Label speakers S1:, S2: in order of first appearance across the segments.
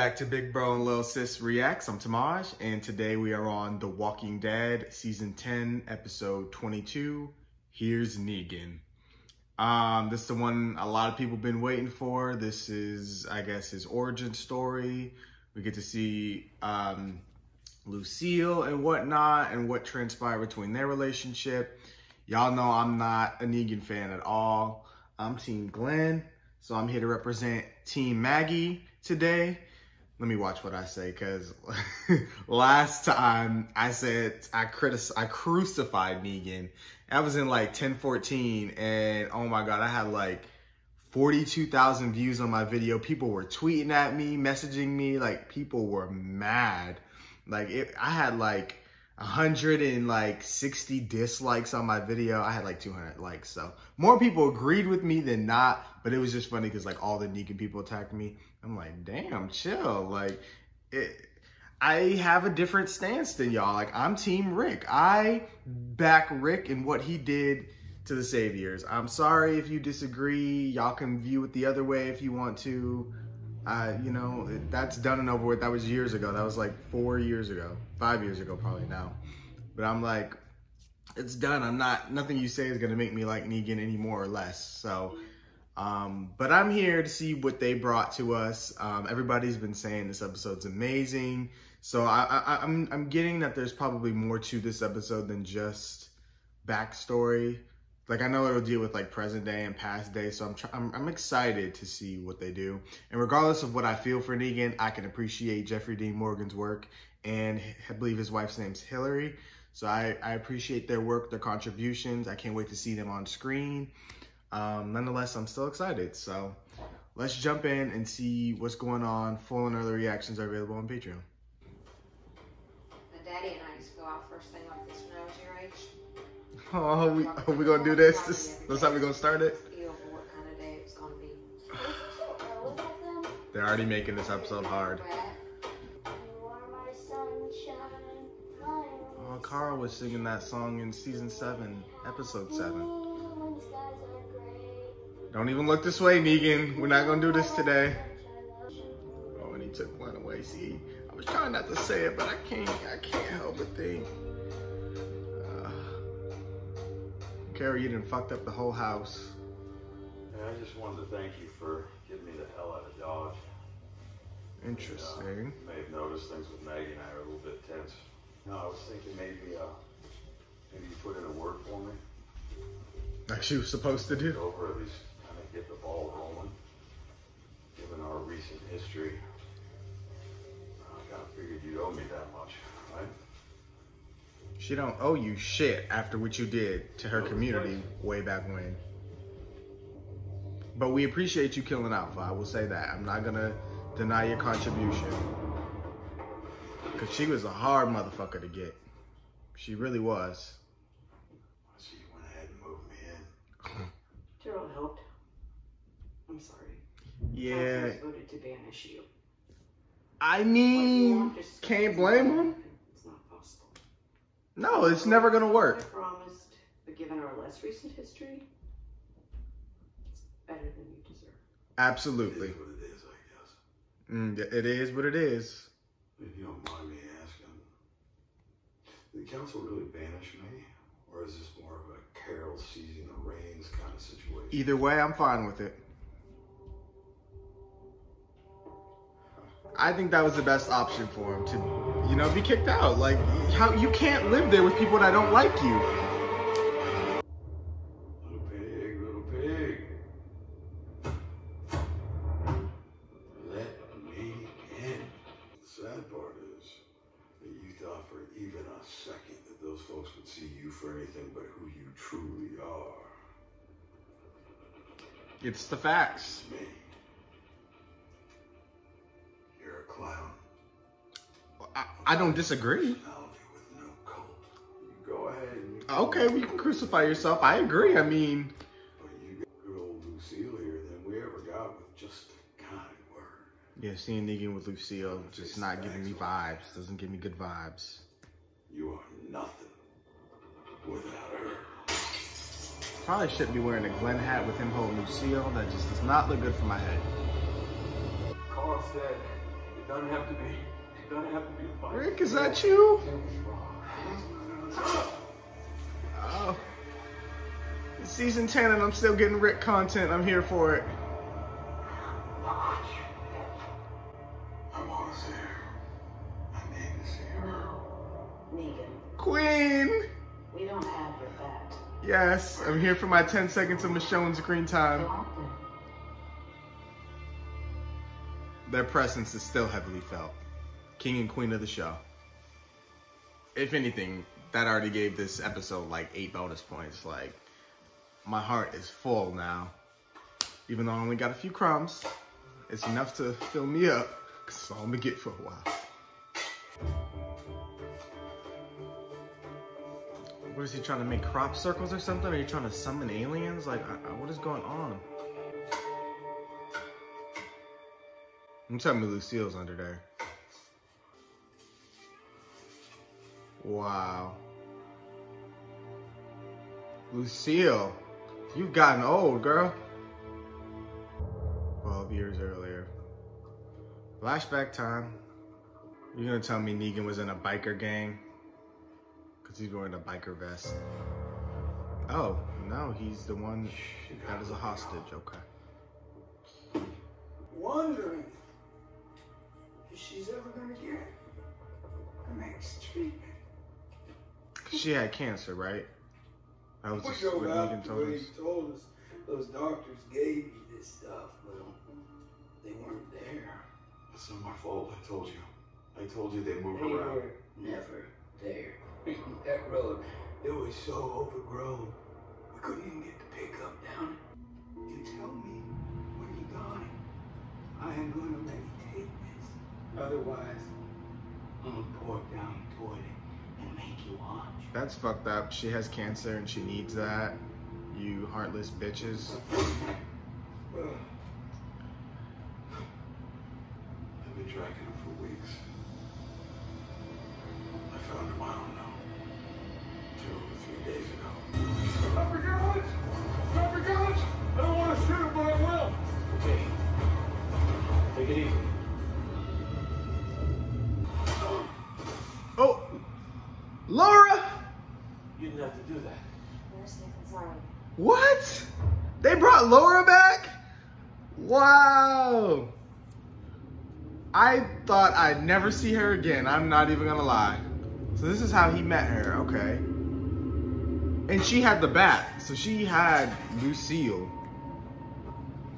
S1: back to Big Bro and Lil Sis Reacts. I'm Tamaj, and today we are on The Walking Dead, Season 10, Episode 22, Here's Negan. This is the one a lot of people have been waiting for. This is, I guess, his origin story. We get to see Lucille and whatnot, and what transpired between their relationship. Y'all know I'm not a Negan fan at all. I'm Team Glenn, so I'm here to represent Team Maggie today. Let me watch what I say, because last time I said I crucified Negan. I was in like 1014, and oh my God, I had like 42,000 views on my video. People were tweeting at me, messaging me, like people were mad. Like I had like 160 dislikes on my video. I had like 200 likes, so more people agreed with me than not, but it was just funny because like all the Negan people attacked me. I'm like, damn, chill. Like, I have a different stance than y'all. Like, I'm Team Rick. I back Rick and what he did to the Saviors. I'm sorry if you disagree. Y'all can view it the other way if you want to. You know, that's done and over with. That was years ago. That was like 4 years ago, 5 years ago probably now. But I'm like, it's done. Nothing you say is gonna make me like Negan any more or less. So, but I'm here to see what they brought to us. Everybody's been saying this episode's amazing. So I'm getting that there's probably more to this episode than just backstory. Like, I know it'll deal with like present day and past day, so I'm excited to see what they do. And regardless of what I feel for Negan, I can appreciate Jeffrey Dean Morgan's work, and I believe his wife's name's Hillary. So I appreciate their work, their contributions. I can't wait to see them on screen. Nonetheless, I'm still excited. So let's jump in and see what's going on. Full and early reactions are available on Patreon.
S2: The daddy and I used to go out first thing like this when I was your age.
S1: Oh, we gonna do this? That's how we gonna start it?
S2: Feel for what kind of day it's gonna be.
S1: They're already making this episode hard. Oh, Carl was singing that song in Season 7, Episode 7. Don't even look this way, Negan. We're not gonna do this today. Oh, and he took one away. See, I was trying not to say it, but I can't help but think. Carrie, you done fucked up the whole house.
S3: Yeah, I just wanted to thank you for getting me the hell out of Dodge.
S1: Interesting.
S3: And, you may have noticed things with Maggie and I are a little bit tense. No, I was thinking maybe you put in a word for me.
S1: Like she was supposed to do.
S3: Over, at least kind of get the ball rolling. Given our recent history, I kind of figured you'd owe me that much, right?
S1: She don't owe you shit after what you did to her community way back when. But we appreciate you killing Alpha. I will say that. I'm not gonna deny your contribution. Cause she was a hard motherfucker to get. She really was.
S3: I see you went ahead and moved me in.
S4: Gerald helped. I'm sorry.
S1: Yeah.
S4: I voted to banish you.
S1: I mean, can't blame him.
S4: It's not possible.
S1: No, it's never gonna work.
S4: I promised, but given our less recent history, it's better than you deserve.
S1: Absolutely.
S3: It is what it is, I guess.
S1: It is what it is.
S3: If you don't mind me asking, did the council really banish me? Or is this more of a Carol seizing the reins kind of situation?
S1: Either way, I'm fine with it. I think that was the best option for him to, you know, be kicked out. Like, how you can't live there with people that don't like you.
S3: Little pig, little pig. Let me in. The sad part is that you thought for even a second that those folks would see you for anything but who you truly are.
S1: It's the facts.
S3: It's me. You're a clown.
S1: I don't disagree.
S3: With no cult. You go ahead and
S1: Okay, well, you can crucify yourself. I agree. I mean,
S3: but you got good old Lucille here than we ever got with just a kind word.
S1: yeah, seeing Negan with Lucille just not giving me vibes. Doesn't give me good vibes.
S3: You are nothing without her.
S1: Probably shouldn't be wearing a Glenn hat with him holding Lucille. That just does not look good for my head.
S3: Carl said, if Doesn't have to be. Doesn't have to be a fight.
S1: Rick, is that you? Oh. It's season 10 and I'm still getting Rick content. I'm here for it.
S3: I want to see her. I need to see her.
S4: No, Negan,
S1: Queen!
S4: we don't have your back.
S1: Yes, I'm here for my 10 seconds of Michonne screen time. Their presence is still heavily felt. King and queen of the show. If anything, that already gave this episode like 8 bonus points. Like, my heart is full now. Even though I only got a few crumbs, it's enough to fill me up, because it's all I'm gonna get for a while. What is he trying to make crop circles or something? Are you trying to summon aliens? Like, what is going on? I'm telling me Lucille's under there. Wow. Lucille, you've gotten old, girl. 12 years earlier. Flashback time. You're gonna tell me Negan was in a biker gang? Because he's wearing a biker vest. Oh, no, he's the one that is a hostage. Okay.
S5: Wondering if she's ever gonna get the next treatment.
S1: She had cancer, right? That was just
S5: We
S1: what
S5: go
S1: Negan
S5: back to
S1: told
S5: what
S1: us.
S5: he told us. Those doctors gave me this stuff, but they weren't there.
S3: It's not my fault. I told you. I told you they moved
S5: They
S3: around.
S5: were never there. That road, it was so overgrown. We couldn't even get the pickup down it. You tell me when you got it. I am gonna let you take this. Otherwise, I'm gonna pour it down the toilet and make you watch.
S1: That's fucked up. She has cancer and she needs that. You heartless bitches.
S3: I've been tracking him for weeks. I found him, I don't know, 2 or 3 days ago.
S6: Dr. Gallage! Dr. Gallage! I don't want to shoot him, but I will!
S7: Okay. Take it easy.
S1: Oh! Laura!
S7: You didn't have to do that.
S2: Mercy, I'm sorry.
S1: What? They brought Laura back? Wow. I thought I'd never see her again. I'm not even gonna lie. So this is how he met her, okay. And she had the bat, so she had Lucille.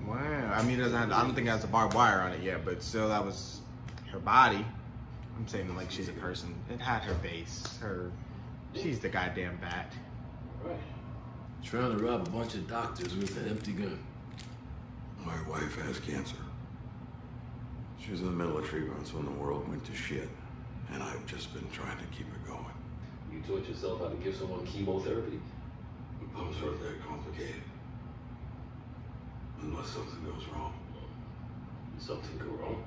S1: Wow. I mean, it doesn't have, I don't think it has a barbed wire on it yet, but still, that was her body. I'm saying like she's a person. It had her base. She's the goddamn bat.
S7: Right. Trying to rob a bunch of doctors with an empty gun.
S3: My wife has cancer. She was in the middle of treatments when the world went to shit. And I've just been trying to keep it going.
S7: You taught yourself how to give someone chemotherapy.
S3: The pumps aren't that complicated. Unless something goes wrong.
S7: Something go wrong.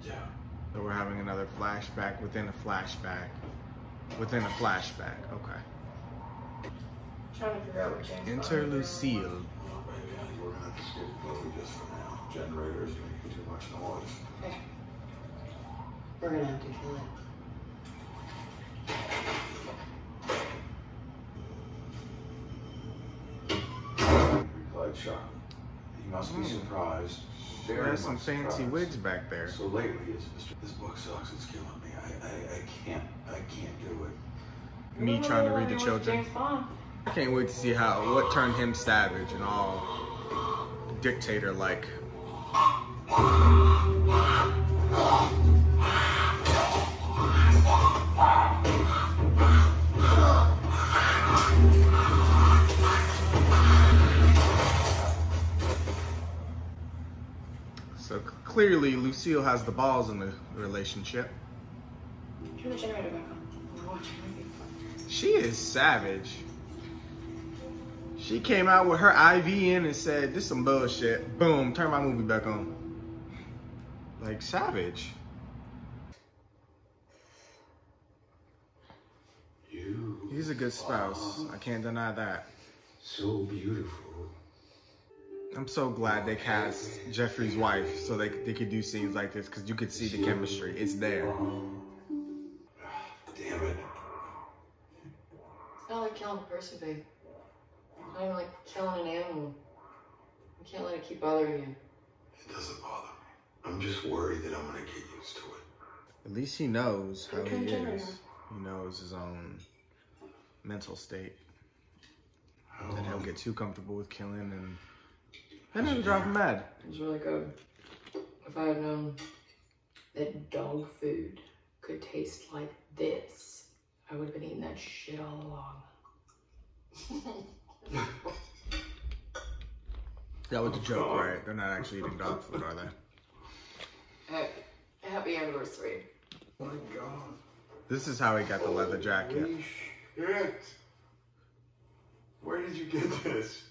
S3: Yeah.
S1: So we're having another flashback within a flashback. Within a flashback, okay.
S4: Trying to figure out what James
S1: Enter
S4: Bond is.
S1: Lucille.
S3: Well, baby, I think we're gonna have to skip Chloe just for now. Generators making too much noise.
S4: Okay. We're gonna have to kill it.
S3: Replied sharply. He must be surprised.
S1: There
S3: Very
S1: are some
S3: much
S1: fancy
S3: surprised.
S1: wigs back there.
S3: So lately, it's Mr. This book sucks. It's killing me. I can't do it.
S1: Me trying to read the children. I can't wait to see what turned him savage and all dictator-like. So clearly, Lucille has the balls in the relationship.
S4: Turn the generator back on. We're watching a movie.
S1: She is savage. She came out with her IV in and said, "This some bullshit." Boom, turn my movie back on. Like, savage.
S3: You
S1: He's a good spouse. I can't deny that.
S3: so beautiful.
S1: I'm so glad they cast Jeffrey's wife so they could do scenes like this because you could see the chemistry. It's there.
S3: Damn it.
S8: It's not like killing a person, babe. It's not even like killing an animal. You can't let it keep bothering you.
S3: It doesn't bother me. I'm just worried that I'm gonna get used to it.
S1: At least he knows how he is. He knows his own mental state. And he'll get too comfortable with killing and then it'll drive him mad.
S8: It was really good. If I had known that dog food could taste like this, I would have been eating that shit all along.
S1: That was a joke, right? They're not actually eating dog food, are they?
S8: Hey, happy anniversary.
S3: Oh my God.
S1: This is how he got the leather jacket.
S3: Holy shit. Where did you get this?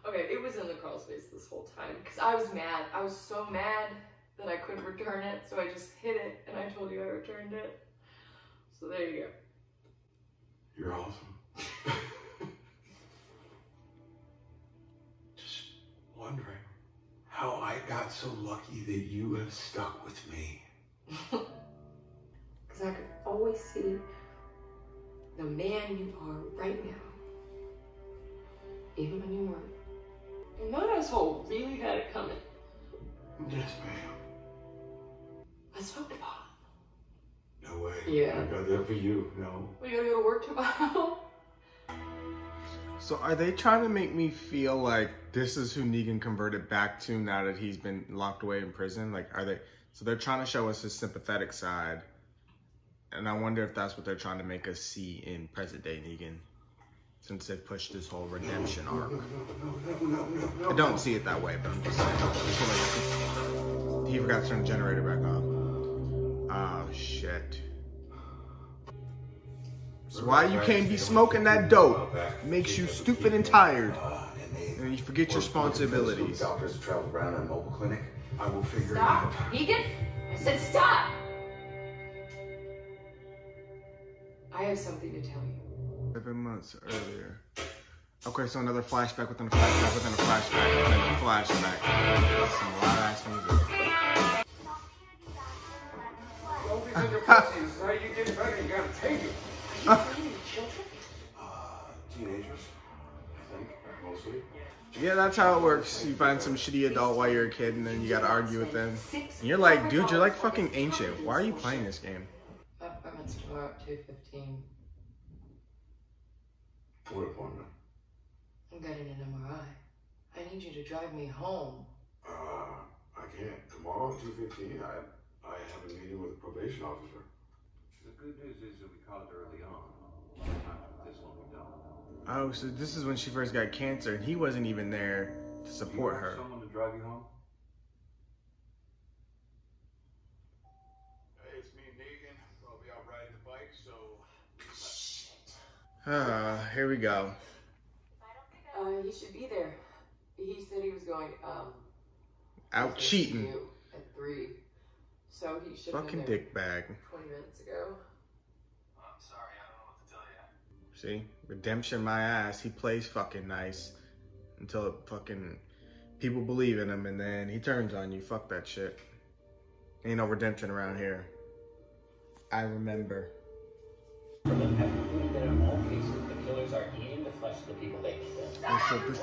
S8: Okay, it was in the crawl space this whole time because I was mad. I was so mad that I couldn't return it, so I just hid it and I told you I returned it. So there you go.
S3: You're awesome. Just wondering how I got so lucky that you have stuck with me.
S8: Because I could always see the man you are right now. Even when you weren't. And that asshole really had it coming.
S3: Yes, ma'am.
S8: Let's talk about
S3: No way.
S8: Yeah.
S3: I got that for you. No.
S8: it. We gotta go to work tomorrow.
S1: So are they trying to make me feel like this is who Negan converted back to now that he's been locked away in prison? Like, are they? So they're trying to show us his sympathetic side. And I wonder if that's what they're trying to make us see in present day Negan. Since they've pushed this whole redemption arc.
S3: No.
S1: I don't see it that way, but I'm just saying. He forgot to turn the generator back on. Oh, shit. So why you can't be smoking that dope makes you stupid and tired. And you forget your responsibilities.
S3: Doctors have traveled around a mobile clinic. I will figure it
S2: Stop,
S3: out.
S2: Negan. I said stop.
S8: I have something to tell you.
S1: 7 months earlier. Okay, so another flashback within a flashback within a flashback within a flashback. Some loud ass music.
S6: Don't be such a pussy. This is how you get better. You gotta take it.
S3: Teenagers, I think, mostly.
S1: Yeah, that's how it works. You find some shitty adult while you're a kid and then you gotta argue with them. And you're like, dude, you're like fucking ancient. Why are you playing this game?
S8: My appointment's tomorrow at 2:15.
S3: What appointment?
S8: I'm getting an MRI. I need you to drive me home.
S3: I can't. Tomorrow at 2:15, I have a meeting with the probation officer.
S9: The good news is that we caught it early on. Sometimes with this one we don't.
S1: Oh, so this is when she first got cancer and he wasn't even there to support
S9: Do you
S1: her.
S9: want someone to drive you home?
S3: Hey, it's me, Negan. I'll be out riding the bike, so...
S1: Here we go.
S8: He should be there. He said he was going,
S1: Out cheating.
S8: at 3. So he should have
S1: Fucking
S8: been there
S1: dick bag.
S8: 20 minutes ago.
S9: I'm sorry, I don't know what to tell you.
S1: See? Redemption my ass. He plays fucking nice. Until fucking people believe in him and then he turns on you. Fuck that shit. Ain't no redemption around here. I remember.
S10: From the have concluded that in all cases, the killers are eating the flesh of the people they kill.
S1: And so this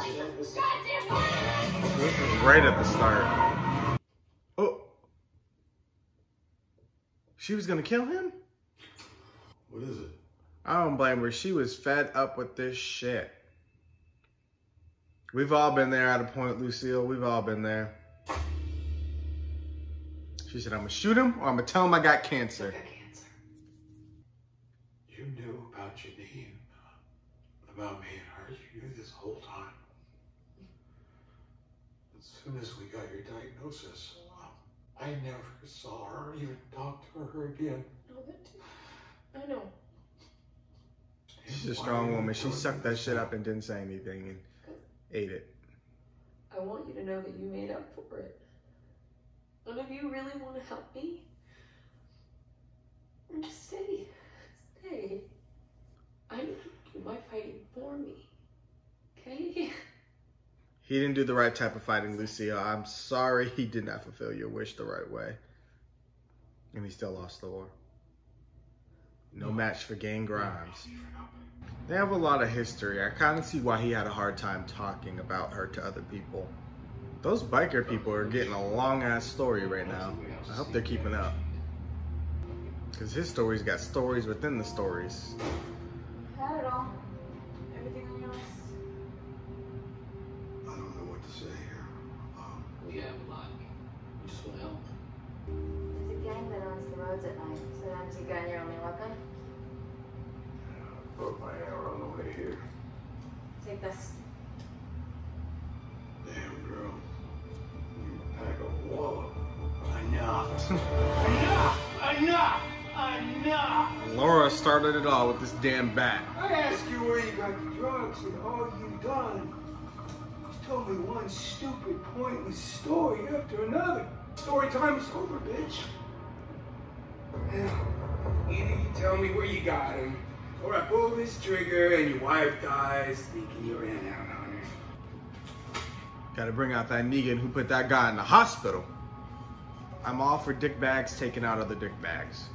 S1: is right at the start. Oh. She was gonna kill him?
S3: What is it?
S1: I don't blame her. She was fed up with this shit. We've all been there at a point, Lucille. We've all been there. She said, I'm gonna shoot him or I'm gonna tell him I got cancer.
S8: I got cancer.
S3: You knew about Janine, about me and her. You knew this whole time. As soon as we got your diagnosis, I never saw her or even talked to her again.
S8: No, that too. I know.
S1: She's a strong woman. She sucked that shit up and didn't say anything and ate it.
S8: I want you to know that you made up for it. And if you really want to help me, just stay. Stay. I need you to do my fighting for me. Okay?
S1: He didn't do the right type of fighting, Lucille. I'm sorry he did not fulfill your wish the right way. And he still lost the war. No match for Gang Grimes. They have a lot of history. I kind of see why he had a hard time talking about her to other people. Those biker people are getting a long-ass story right now. I hope they're keeping up. Because his story's got stories within the stories.
S2: Had it all. Everything on your list.
S3: I don't know what to say here.
S10: We have a lot. We just want to help.
S2: There's a gang that owns the roads at night. So an empty gun, your only weapon?
S3: Broke my arrow on the way here.
S2: Take this.
S3: Damn, girl. You pack a wallop.
S5: Enough. Enough!
S1: Laura started it all with this damn bat.
S5: I asked you where you got the drugs and all you done. You told me one stupid, pointless story after another. Story time is over, bitch. Either you tell me where you got him, or I pull this trigger and your wife dies thinking you're in out on her.
S1: Gotta bring out that Negan who put that guy in the hospital. I'm all for dick bags taking out other dick bags.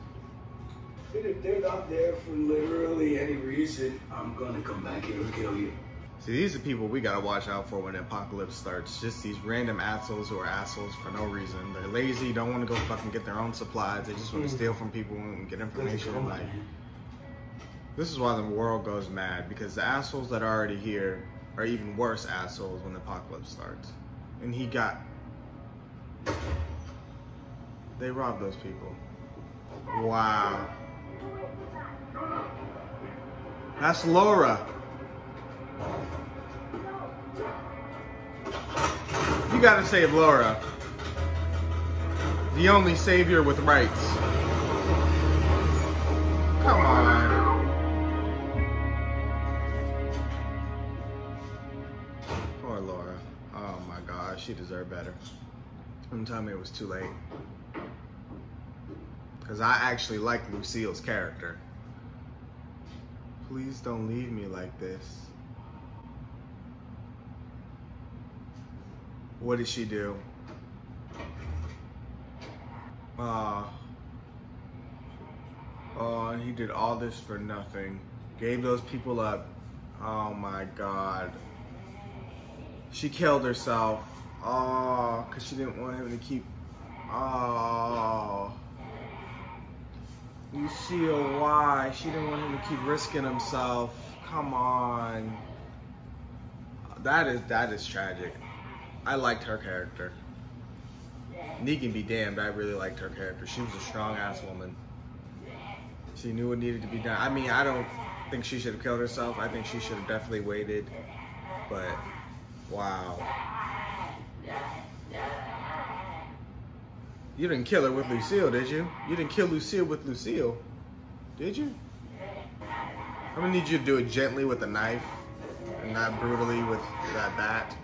S5: And if they're not there for literally any reason, I'm gonna come back here and kill you.
S1: See, these are people we gotta watch out for when the apocalypse starts. Just these random assholes who are assholes for no reason. They're lazy, don't want to go fucking get their own supplies. They just want to steal from people and get information. And like, this is why the world goes mad, because the assholes that are already here are even worse assholes when the apocalypse starts. And he got... They robbed those people. Wow. That's Laura. You gotta save Laura. The only savior with rights. Come on. Poor Laura. Oh my God, she deserved better. Don't tell me it was too late. Because I actually like Lucille's character. Please don't leave me like this. What did she do? Oh, and he did all this for nothing. Gave those people up. Oh my God. She killed herself. Oh, because she didn't want him to keep... Oh. Lucille, why? She didn't want him to keep risking himself. Come on. That is tragic. I liked her character. Negan be damned, I really liked her character. She was a strong-ass woman. She knew what needed to be done. I mean, I don't think she should have killed herself. I think she should have definitely waited. But, wow. You didn't kill her with Lucille, did you? You didn't kill Lucille with Lucille, did you? I'm gonna need you to do it gently with a knife and not brutally with that bat.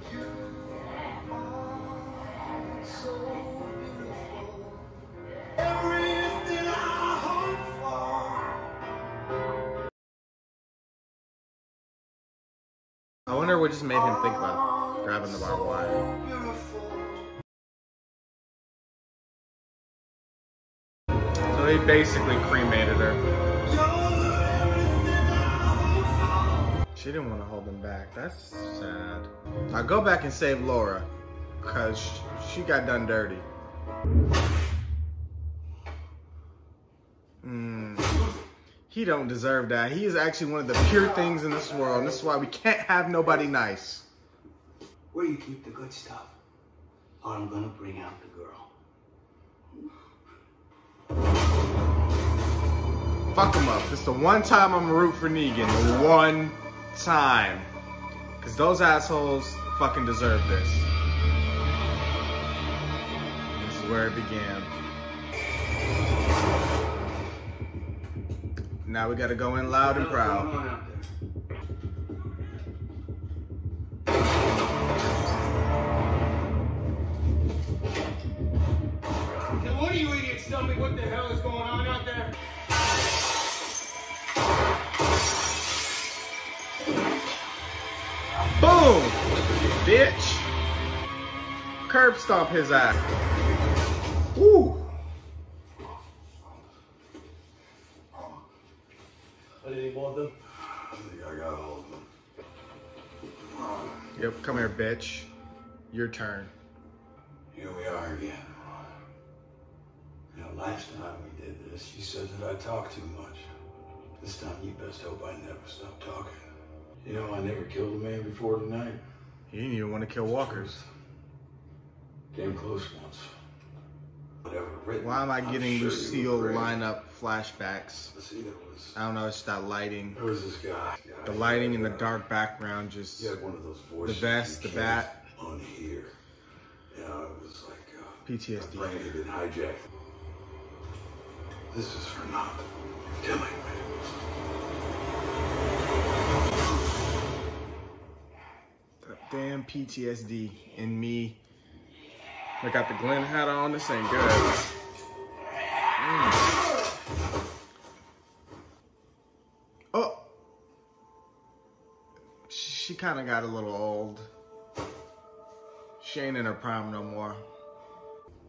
S1: I wonder what just made him think about grabbing the barbed wire. So he basically cremated her. She didn't want to hold him back. That's sad. Now go back and save Laura, because she got done dirty. He don't deserve that. He is actually one of the pure things in this world, and this is why we can't have nobody nice.
S5: Where you keep the good stuff, or I'm gonna bring out the girl.
S1: Fuck him up. This is the one time I'm gonna root for Negan. The one time. Because those assholes fucking deserve this. This is where it began. Now we gotta go in loud and proud.
S5: Can one of you idiots tell me what the hell is going on out there?
S1: Boom! Bitch! curb stomp his ass. Woo!
S7: I didn't want them.
S3: I think I got all of them.
S1: Yep, come here, bitch. Your turn.
S3: Here we are again. You know, last time we did this, you said that I talked too much. This time you best hope I never stop talking. You know, I never killed a man before tonight.
S1: You didn't even want to kill walkers.
S3: Came close once. Whatever written,
S1: Why am I getting
S3: sure
S1: Lucille lineup flashbacks?
S3: See, there was,
S1: I don't know, it's that lighting.
S3: there was this guy.
S1: The lighting in the dark background just...
S3: He had one of those
S1: The
S3: voices.
S1: vest, the
S3: you
S1: bat.
S3: can't unhear. You know, it was like
S1: PTSD.
S3: my brain had been hijacked. This is for not killing me.
S1: That damn PTSD in me. I got the Glenn hat on, this ain't good. Oh! She kind of got a little old. She ain't in her prime no more.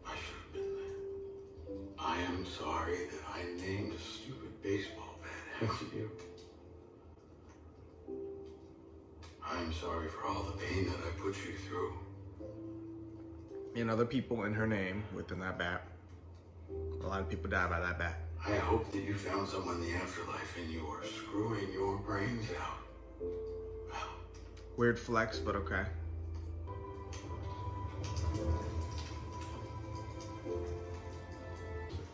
S3: I should have been there. I am sorry that I named a stupid baseball bat after you. I am sorry for all the pain that I put you through.
S1: And other people in her name within that bat. A lot of people die by that bat.
S3: I hope that you found someone in the afterlife and you are screwing your brains out. Well,
S1: Weird flex, but okay.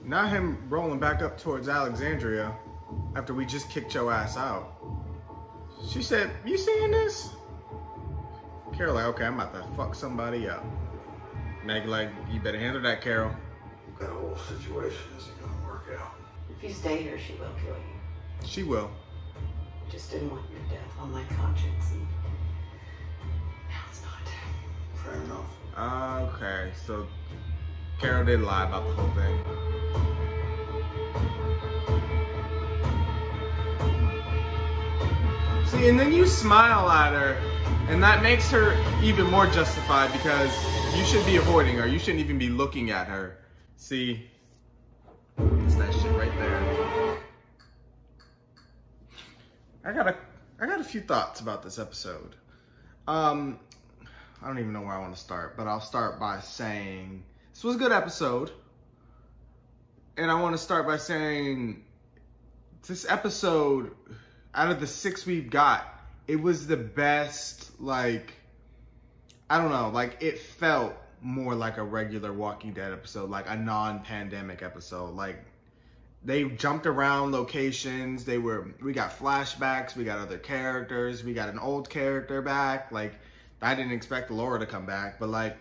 S1: Now him rolling back up towards Alexandria after we just kicked your ass out. She said, you seeing this? Carol like, okay, I'm about to fuck somebody up. Meg like, you better handle that, Carol.
S3: that whole situation isn't going to work out.
S4: If you stay here, she will kill you.
S1: She will.
S4: Just didn't want your death on my conscience, and now it's not.
S3: Fair enough.
S1: Okay, so Carol did lie about the whole thing. See, and then you smile at her, and that makes her even more justified because you should be avoiding her. You shouldn't even be looking at her. See, it's that shit right there. I got a few thoughts about this episode. I don't even know where I want to start, but I'll start by saying this was a good episode. And I want to start by saying this episode, out of the 6 we've got, it was the best, like, I don't know, like it felt more like a regular Walking Dead episode, like a non-pandemic episode. Like they jumped around locations, we got flashbacks, we got other characters, we got an old character back. Like I didn't expect Laura to come back, but like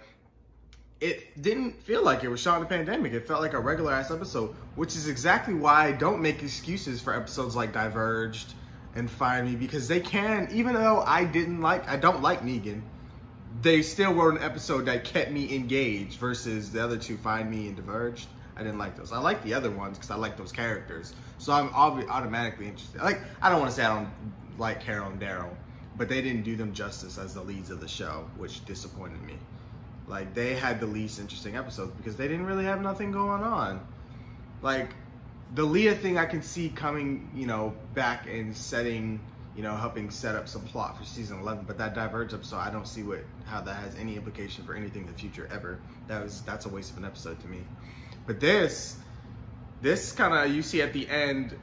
S1: it didn't feel like it was shot in a pandemic. It felt like a regular ass episode, which is exactly why I don't make excuses for episodes like Diverged and Find Me, because they can, even though I don't like Negan, they still wrote an episode that kept me engaged versus the other two, Find Me and Diverged. I didn't like those. I like the other ones because I like those characters. So I'm automatically interested. Like, I don't want to say I don't like Carol and Daryl, but they didn't do them justice as the leads of the show, which disappointed me. Like, they had the least interesting episodes because they didn't really have nothing going on. Like, the Leah thing I can see coming, you know, back and setting, you know, helping set up some plot for season 11. But that Diverge episode, I don't see how that has any implication for anything in the future ever. That's a waste of an episode to me. But this kind of, you see at the end,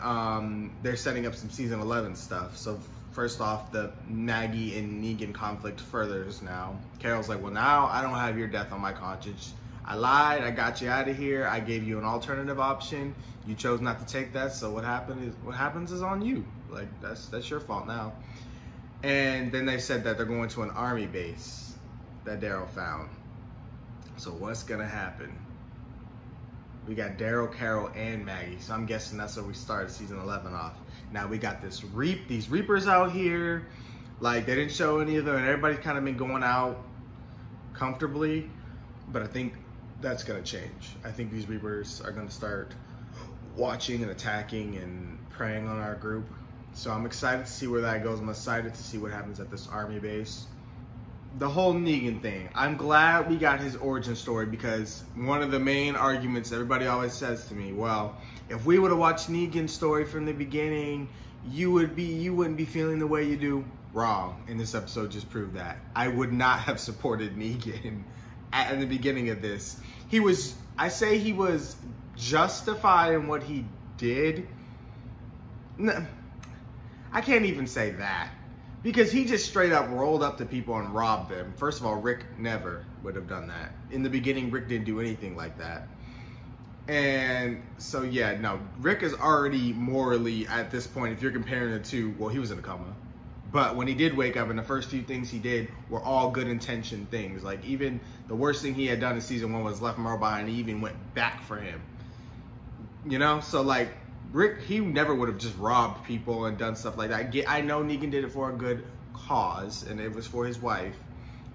S1: they're setting up some season 11 stuff. So first off, the Maggie and Negan conflict furthers now. Carol's like, well, now I don't have your death on my conscience. I lied, I got you out of here, I gave you an alternative option. You chose not to take that, so what happens is on you. Like, that's your fault now. And then they said that they're going to an army base that Daryl found. So what's gonna happen? We got Daryl, Carol, and Maggie. So I'm guessing that's where we started season 11 off. Now we got these Reapers out here. Like, they didn't show any of them, and everybody's kind of been going out comfortably. But I think that's gonna change. I think these Reapers are gonna start watching and attacking and preying on our group. So I'm excited to see where that goes. I'm excited to see what happens at this army base. the whole Negan thing. I'm glad we got his origin story, because one of the main arguments everybody always says to me, well, if we would have watched Negan's story from the beginning, you wouldn't be feeling the way you do. Wrong. And this episode just proved that. I would not have supported Negan at the beginning of this. He was justified in what he did. No, I can't even say that, because he just straight up rolled up to people and robbed them. First of all, Rick never would have done that. In the beginning, Rick didn't do anything like that. And so, yeah, no, Rick is already morally, at this point, if you're comparing the two, well, he was in a coma. But when he did wake up, and the first few things he did were all good intentioned things. Like, even the worst thing he had done in season 1 was left Merle behind, and he even went back for him. You know? So, like, Rick, he never would have just robbed people and done stuff like that. I know Negan did it for a good cause, and it was for his wife.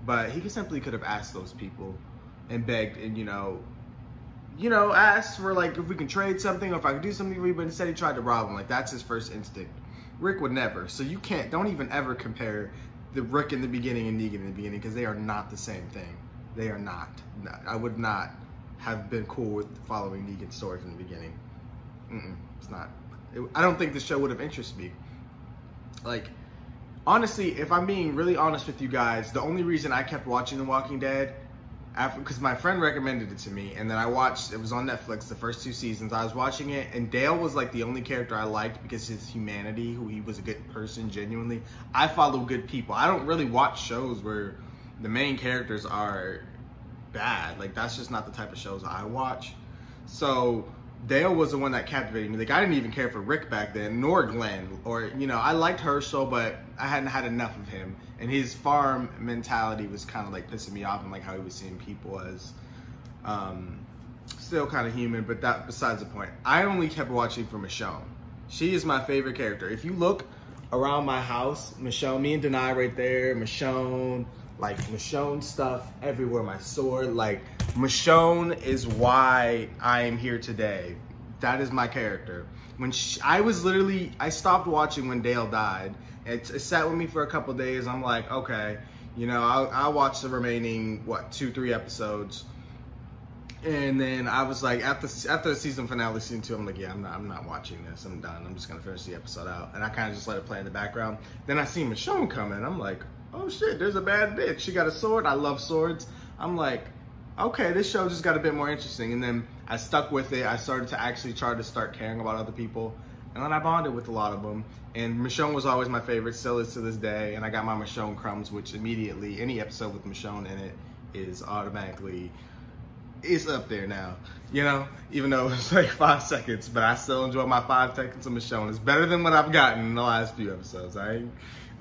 S1: But he simply could have asked those people and begged and, you know, asked for, like, if we can trade something or if I could do something for you, but instead he tried to rob him. Like, that's his first instinct. Rick would never. So you don't even ever compare the Rick in the beginning and Negan in the beginning, because they are not the same thing. They are not. No, I would not have been cool with following Negan's story from the beginning. It's not. I don't think the show would have interested me. Like, honestly, if I'm being really honest with you guys, the only reason I kept watching The Walking Dead, because my friend recommended it to me, and then I watched, it was on Netflix, the first 2 seasons. I was watching it, and Dale was like the only character I liked because his humanity, who he was a good person, genuinely. I follow good people. I don't really watch shows where the main characters are bad. Like, that's just not the type of shows I watch. So Dale was the one that captivated me. Like, I didn't even care for Rick back then, nor Glenn, or, you know, I liked Herschel, but I hadn't had enough of him. And his farm mentality was kind of like pissing me off, and like how he was seeing people as still kind of human, but that besides the point. I only kept watching for Michonne. She is my favorite character. If you look around my house, Michonne, me and Denai right there, Michonne, like Michonne stuff everywhere, my sword, like Michonne is why I am here today. That is my character. When I stopped watching when Dale died. It sat with me for a couple days. I'm like, okay, you know, I'll watch the remaining, 2-3 episodes. And then I was like, after the season finale, season 2, I'm like, yeah, I'm not watching this. I'm done. I'm just going to finish the episode out. And I kind of just let it play in the background. Then I see Michonne coming. I'm like, oh shit, there's a bad bitch. She got a sword. I love swords. I'm like, okay, this show just got a bit more interesting. And then I stuck with it. I started to actually try to start caring about other people. And then I bonded with a lot of them. And Michonne was always my favorite, still is to this day. And I got my Michonne crumbs, which immediately, any episode with Michonne in it is automatically, it's up there now. You know, even though it's like 5 seconds, but I still enjoy my 5 seconds of Michonne. It's better than what I've gotten in the last few episodes. I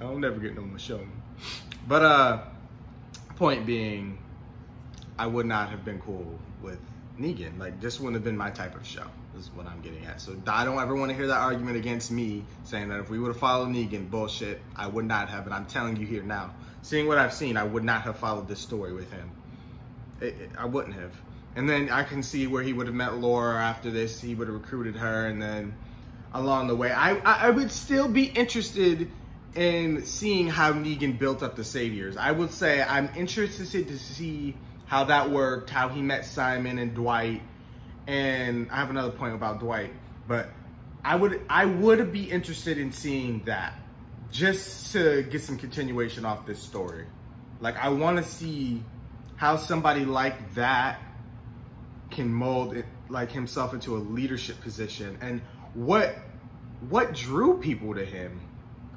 S1: don't never get no Michonne. But point being, I would not have been cool with Negan. Like, this wouldn't have been my type of show, is what I'm getting at. So I don't ever want to hear that argument against me saying that if we would have followed Negan, bullshit, I would not have. And I'm telling you here now, seeing what I've seen, I would not have followed this story with him. I wouldn't have. And then I can see where he would have met Laura after this. He would have recruited her, and then along the way, I would still be interested in seeing how Negan built up the Saviors. I would say I'm interested to see how that worked, how he met Simon and Dwight. And I have another point about Dwight, but I would be interested in seeing that, just to get some continuation off this story. Like, I want to see how somebody like that can mold it, like himself, into a leadership position, and what drew people to him.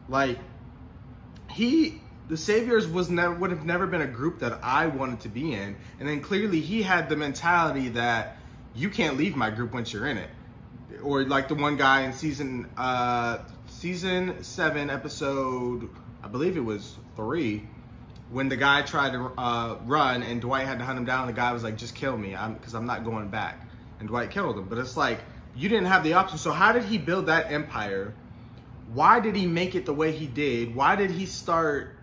S1: Like, the Saviors would have never been a group that I wanted to be in, and then clearly he had the mentality that you can't leave my group once you're in it. Or like the one guy in season 7, episode, I believe it was 3, when the guy tried to run and Dwight had to hunt him down. The guy was like, just kill me, because I'm not going back. And Dwight killed him. But it's like, you didn't have the option. So how did he build that empire? Why did he make it the way he did? Why did he start,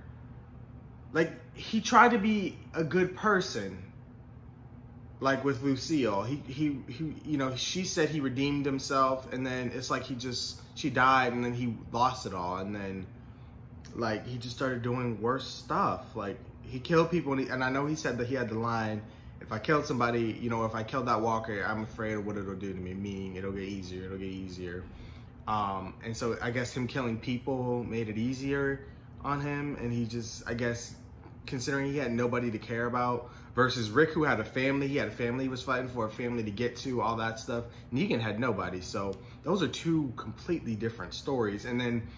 S1: like, he tried to be a good person. Like with Lucille, he you know, she said he redeemed himself, and then it's like she died, and then he lost it all, and then like he just started doing worse stuff. Like, he killed people, and I know he said that he had the line, if I killed somebody, you know, if I killed that walker, I'm afraid of what it'll do to me, meaning it'll get easier. And so I guess him killing people made it easier on him, and he just, I guess, considering he had nobody to care about, versus Rick, who had a family, he was fighting for, a family to get to, all that stuff. Negan had nobody, so those are two completely different stories. And then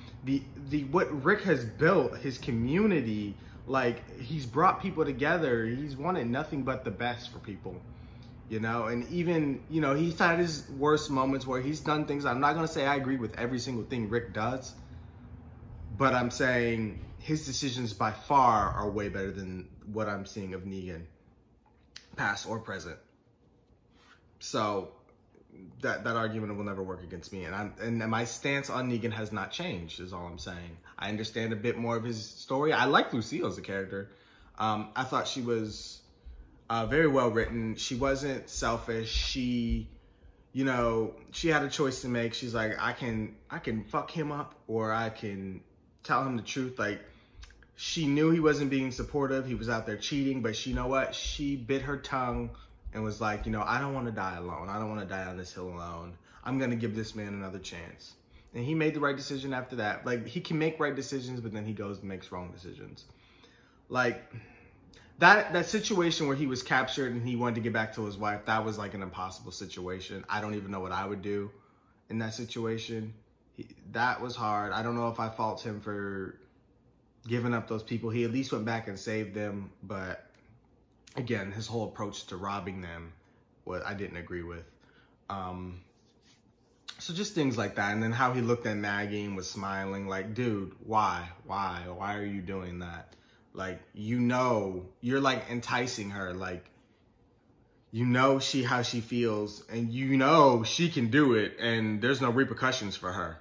S1: what Rick has built, his community, like, he's brought people together. He's wanted nothing but the best for people, you know? And even, you know, he's had his worst moments where he's done things. I'm not gonna say I agree with every single thing Rick does, but I'm saying his decisions by far are way better than what I'm seeing of Negan, past or present. So that argument will never work against me. And my stance on Negan has not changed, is all I'm saying. I understand a bit more of his story. I like Lucille as a character. I thought she was very well written. She wasn't selfish. She, you know, she had a choice to make. She's like, I can fuck him up, or I can tell him the truth. Like, she knew he wasn't being supportive. He was out there cheating, but you know what? She bit her tongue and was like, you know, I don't want to die alone. I don't want to die on this hill alone. I'm going to give this man another chance. And he made the right decision after that. Like, he can make right decisions, but then he goes and makes wrong decisions. Like, that situation where he was captured and he wanted to get back to his wife, that was like an impossible situation. I don't even know what I would do in that situation. That was hard. I don't know if I fault him for giving up those people. He at least went back and saved them, but again, his whole approach to robbing them, what I didn't agree with. So just things like that. And then how he looked at Maggie and was smiling, like, dude, why are you doing that? Like, you know, you're like enticing her. Like, you know how she feels, and you know she can do it, and there's no repercussions for her.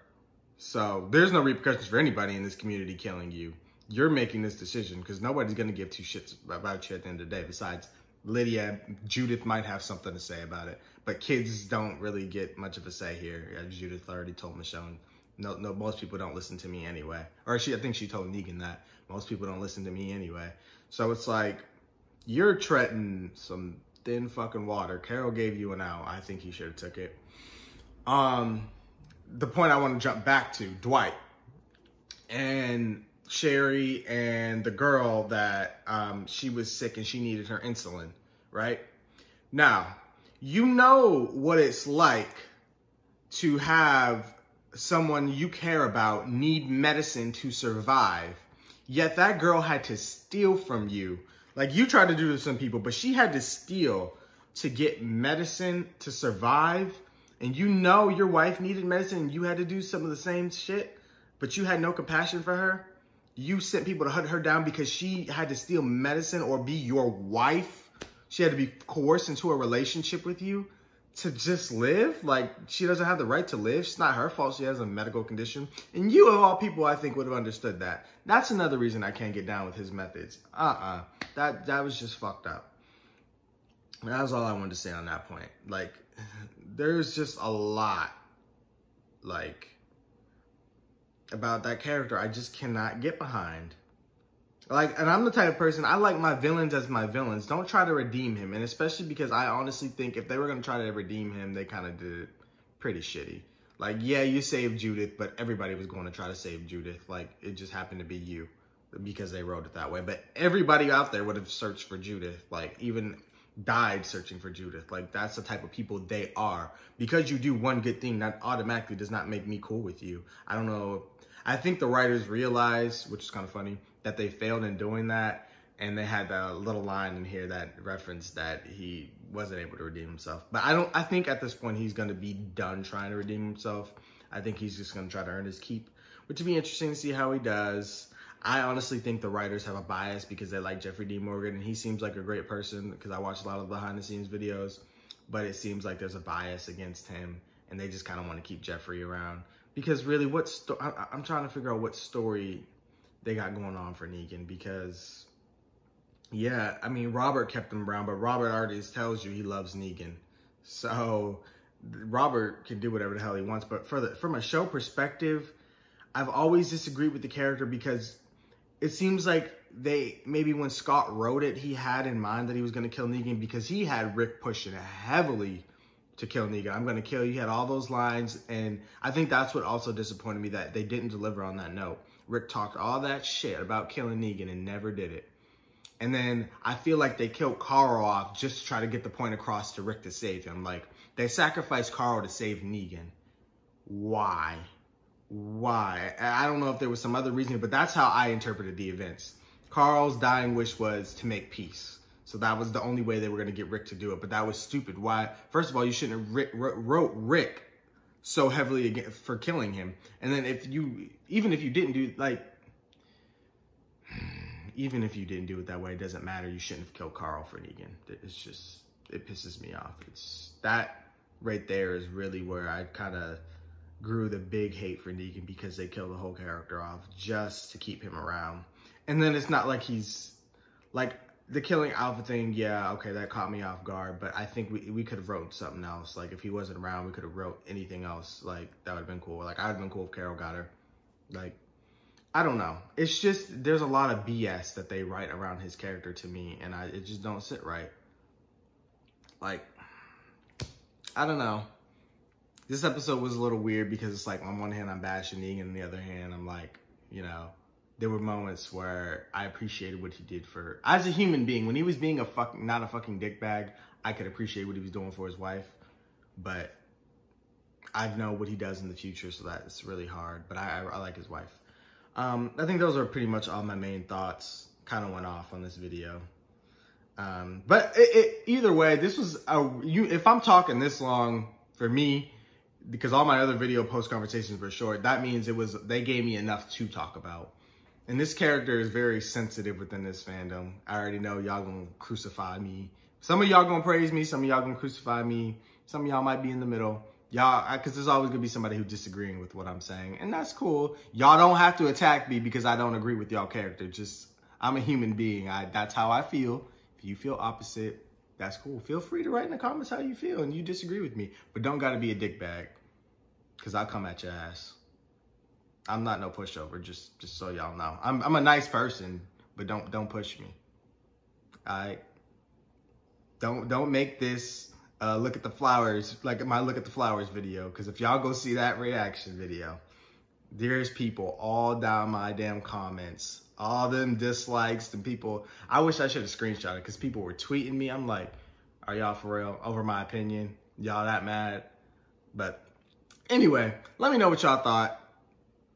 S1: So there's no repercussions for anybody in this community killing you. You're making this decision because nobody's going to give two shits about you at the end of the day. Besides Lydia, Judith might have something to say about it, but kids don't really get much of a say here. As Judith already told Michonne, no, most people don't listen to me anyway. Or I think she told Negan that most people don't listen to me anyway. So it's like, you're treading some thin fucking water. Carol gave you an out. I think he should have took it. The point I want to jump back to, Dwight and Sherry and the girl that she was sick and she needed her insulin, right? Now, you know what it's like to have someone you care about need medicine to survive, yet that girl had to steal from you. Like, you tried to do this to some people, but she had to steal to get medicine to survive. And you know your wife needed medicine and you had to do some of the same shit, but you had no compassion for her. You sent people to hunt her down because she had to steal medicine or be your wife. She had to be coerced into a relationship with you to just live. Like, she doesn't have the right to live. It's not her fault she has a medical condition. And you, of all people, I think would have understood that. That's another reason I can't get down with his methods. That was just fucked up. And that was all I wanted to say on that point. Like, there's just a lot, like, about that character I just cannot get behind. Like, and I'm the type of person, I like my villains as my villains. Don't try to redeem him. And especially because I honestly think if they were going to try to redeem him, they kind of did it pretty shitty. Like, yeah, you saved Judith, but everybody was going to try to save Judith. Like, it just happened to be you because they wrote it that way. But everybody out there would have searched for Judith. Like, even died searching for Judith. Like, that's the type of people they are. Because you do one good thing, that automatically does not make me cool with you. I don't know. I think the writers realized, which is kind of funny, that they failed in doing that. And they had a little line in here that referenced that he wasn't able to redeem himself. But I think at this point he's going to be done trying to redeem himself. I think he's just going to try to earn his keep, which would be interesting to see how he does. I honestly think the writers have a bias because they like Jeffrey D. Morgan, and he seems like a great person because I watch a lot of behind-the-scenes videos, but it seems like there's a bias against him, and they just kind of want to keep Jeffrey around. Because really, I'm trying to figure out what story they got going on for Negan, because, yeah, I mean, Robert kept him around, but Robert already tells you he loves Negan. So Robert can do whatever the hell he wants, but from a show perspective, I've always disagreed with the character because it seems like maybe when Scott wrote it, he had in mind that he was going to kill Negan because he had Rick pushing heavily to kill Negan. I'm going to kill you. He had all those lines. And I think that's what also disappointed me, that they didn't deliver on that note. Rick talked all that shit about killing Negan and never did it. And then I feel like they killed Carl off just to try to get the point across to Rick to save him. Like, they sacrificed Carl to save Negan. Why? Why? I don't know if there was some other reason, but that's how I interpreted the events. Carl's dying wish was to make peace. So that was the only way they were going to get Rick to do it. But that was stupid. Why? First of all, you shouldn't have wrote Rick so heavily for killing him. And then even if you didn't do it that way, it doesn't matter. You shouldn't have killed Carl for Negan. It's just, it pisses me off. It's that right there is really where I kind of grew the big hate for Negan, because they killed the whole character off just to keep him around. And then it's not like he's like the killing Alpha thing. Yeah, okay, that caught me off guard, but I think we could have wrote something else. Like, if he wasn't around, we could have wrote anything else. Like, that would have been cool. Like, I would have been cool if Carol got her. Like, I don't know. It's just, there's a lot of BS that they write around his character to me, and it just don't sit right. Like, I don't know. This episode was a little weird because it's like, on one hand, I'm bashing Negan, and on the other hand, I'm like, you know, there were moments where I appreciated what he did for, as a human being. When he was being not a fucking dickbag, I could appreciate what he was doing for his wife. But I know what he does in the future, so that's really hard. But I like his wife. I think those are pretty much all my main thoughts. Kind of went off on this video. But either way, this was, if I'm talking this long, for me, because all my other video post conversations were short, that means they gave me enough to talk about. And this character is very sensitive within this fandom. I already know y'all gonna crucify me. Some of y'all gonna praise me, some of y'all gonna crucify me. Some of y'all might be in the middle. Y'all, because there's always gonna be somebody who's disagreeing with what I'm saying. And that's cool. Y'all don't have to attack me because I don't agree with y'all character. Just, I'm a human being. That's how I feel. If you feel opposite, that's cool. Feel free to write in the comments how you feel and you disagree with me. But don't gotta be a dickbag, because I'll come at your ass. I'm not no pushover, just so y'all know. I'm a nice person, but don't push me. Alright? Don't make this look at the flowers, like my look at the flowers video, because if y'all go see that reaction video, there's people all down my damn comments, all them dislikes and people. I wish I should have screenshotted, because people were tweeting me. I'm like, are y'all for real? Over my opinion? Y'all that mad? But anyway, let me know what y'all thought.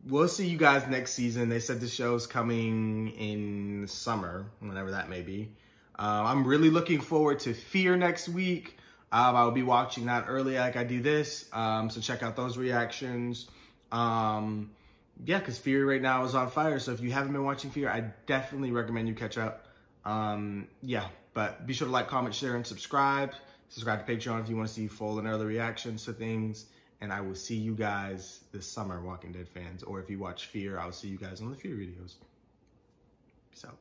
S1: We'll see you guys next season. They said the show's coming in summer, whenever that may be. I'm really looking forward to Fear next week. I will be watching that early like I do this. So check out those reactions. Yeah, because Fear right now is on fire. So if you haven't been watching Fear, I definitely recommend you catch up. Yeah, but be sure to like, comment, share, and subscribe. Subscribe to Patreon if you want to see full and early reactions to things. And I will see you guys this summer, Walking Dead fans. Or if you watch Fear, I'll see you guys on the Fear videos. Peace out.